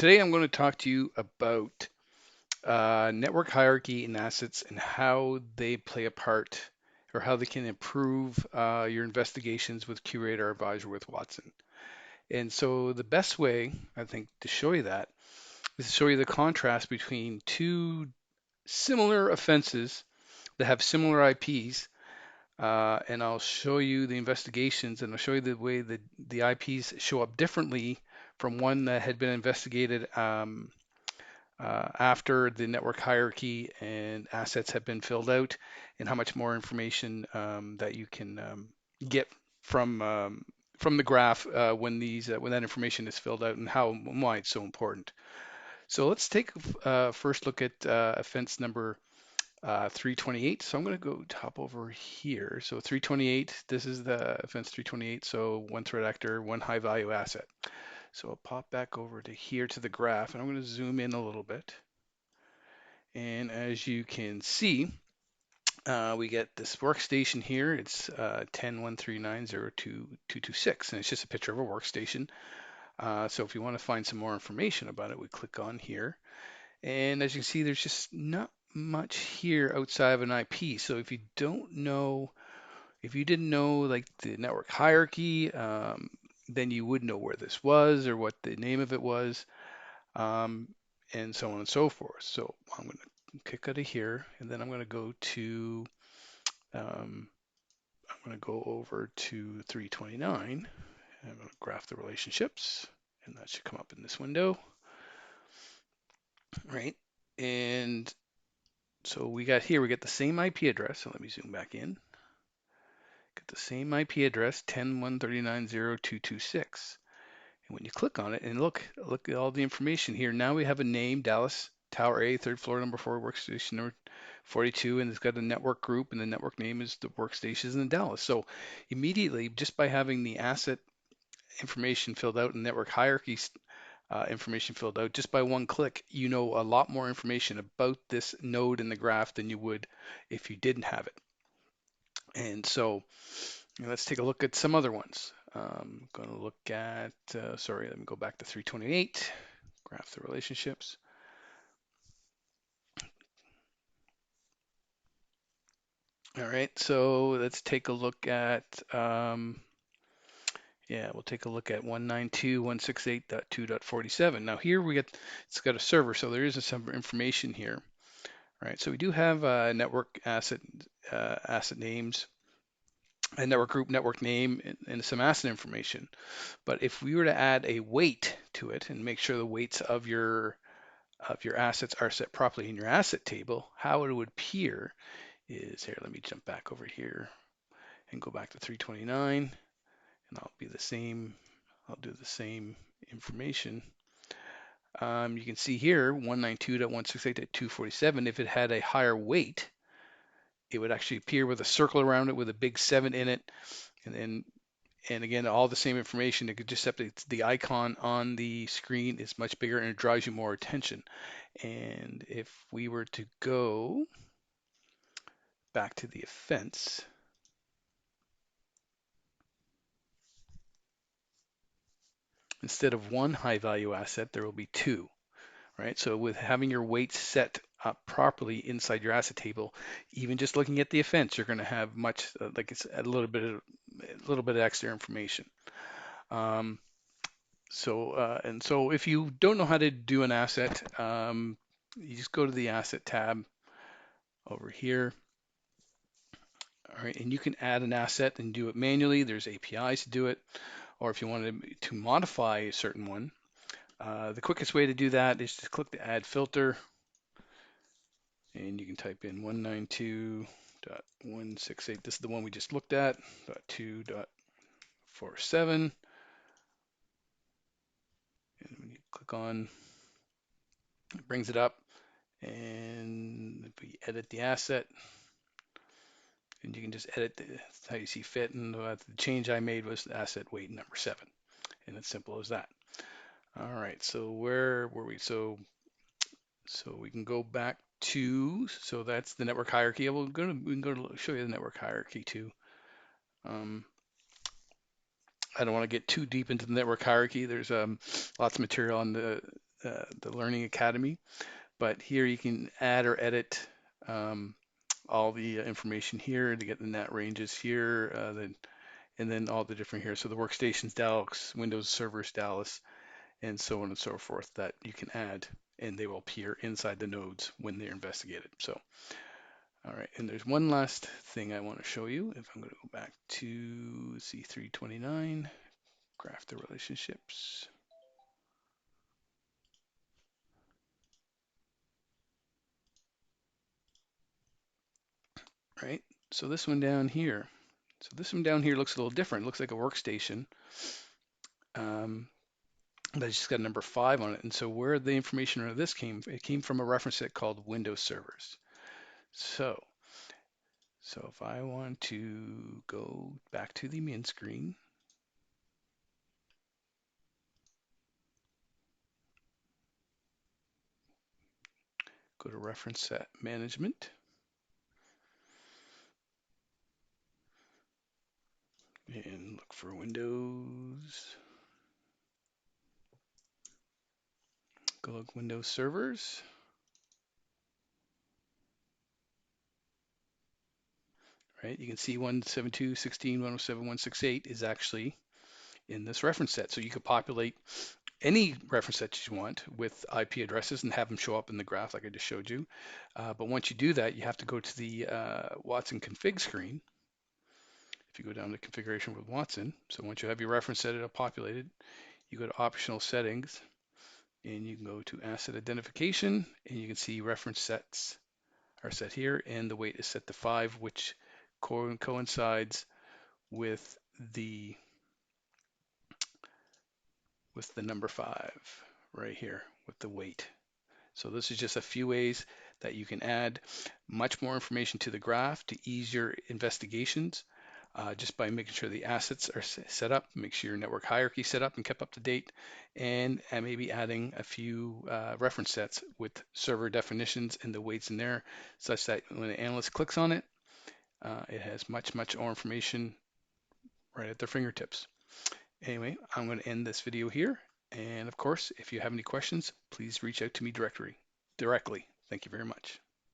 Today I'm going to talk to you about network hierarchy and assets and how they play a part or how they can improve your investigations with QRadar Advisor with Watson. And so the best way, I think, to show you that is to show you the contrast between two similar offenses that have similar IPs. And I'll show you the investigations and I'll show you the way that the IPs show up differently from one that had been investigated after the network hierarchy and assets have been filled out, and how much more information that you can get from from the graph when that information is filled out, and how why it's so important. So let's take a first look at offense number 328. So I'm going to go top over here. So 328, this is the offense 328. So one threat actor, one high value asset. So I'll pop back over to here to the graph, and I'm going to zoom in a little bit. And as you can see, we get this workstation here. It's 10.139.0.2.226, and it's just a picture of a workstation. So if you want to find some more information about it, we click on here. And as you can see, there's just not much here outside of an IP. So if you don't know, if you didn't know like the network hierarchy, then you would know where this was or what the name of it was. Um, and so on and so forth. So I'm going to kick out of here, and then I'm going to go to, I'm going to go over to 329. I'm going to graph the relationships, and that should come up in this window, right? And so we got here, we get the same IP address. So let me zoom back in. Get the same IP address, 10.139.0.226. And when you click on it and look at all the information here. Now we have a name, Dallas Tower A, third floor, number 4, workstation number 42, and it's got a network group, and the network name is the workstations in Dallas. So immediately, just by having the asset information filled out and network hierarchy information filled out, just by one click, you know a lot more information about this node in the graph than you would if you didn't have it. And so let's take a look at some other ones. I'm going to look at, sorry, let me go back to 328, graph the relationships. All right, so let's take a look at, yeah, we'll take a look at 192.168.2.47. Now here we get, it's got a server, so there is some information here. All right, so we do have network asset names, a network group, network name, and some asset information. But if we were to add a weight to it and make sure the weights of your assets are set properly in your asset table, how it would appear is here. Let me jump back over here and go back to 329, and I'll be the same. I'll do the same information. You can see here 192.168.247. If it had a higher weight, it would actually appear with a circle around it with a big 7 in it, and then and again, all the same information. It could just update the icon on the screen is much bigger and it draws you more attention. And if we were to go back to the offense, instead of one high value asset, there will be two, right? So with having your weights set up properly inside your asset table, even just looking at the offense, you're going to have much like it's a little bit of extra information. Um, so if you don't know how to do an asset, you just go to the asset tab over here. All right, and you can add an asset and do it manually. There's APIs to do it, or if you wanted to modify a certain one, the quickest way to do that is to click the Add Filter, and you can type in 192.168. This is the one we just looked at, .2.47. And when you click on, it brings it up, and if we edit the asset, and you can just edit how you see fit. And the change I made was asset weight number 7, and it's simple as that. All right, so where were we? So we can go back to, so that's the network hierarchy. We can go to show you the network hierarchy too. Um, I don't want to get too deep into the network hierarchy. There's lots of material on the Learning Academy. But here you can add or edit um, all the information here to get the net ranges here, and then all the different here. So the workstations Dallas, Windows servers Dallas, and so on and so forth that you can add, and they will appear inside the nodes when they're investigated. So, all right, and there's one last thing I want to show you. If I'm going to go back to C329, graph the relationships. Right, so this one down here. So this one down here looks a little different. It looks like a workstation. Um, that's just got a number 5 on it. And so where the information of this came, it came from a reference set called Windows servers. So if I want to go back to the main screen, go to reference set management, and look for Windows, go look Windows servers. Right, you can see 172.16.107.168 is actually in this reference set. So you could populate any reference sets you want with IP addresses and have them show up in the graph like I just showed you. But once you do that, you have to go to the Watson config screen. If you go down to configuration with Watson, so once you have your reference set populated, you go to optional settings and you can go to asset identification and you can see reference sets are set here and the weight is set to 5, which coincides with the number 5 right here with the weight. So this is just a few ways that you can add much more information to the graph to ease your investigations just by making sure the assets are set up, make sure your network hierarchy set up and kept up to date, and maybe adding a few reference sets with server definitions and the weights in there such that when an analyst clicks on it, it has much more information right at their fingertips. Anyway, I'm going to end this video here. And of course, if you have any questions, please reach out to me directly. Thank you very much.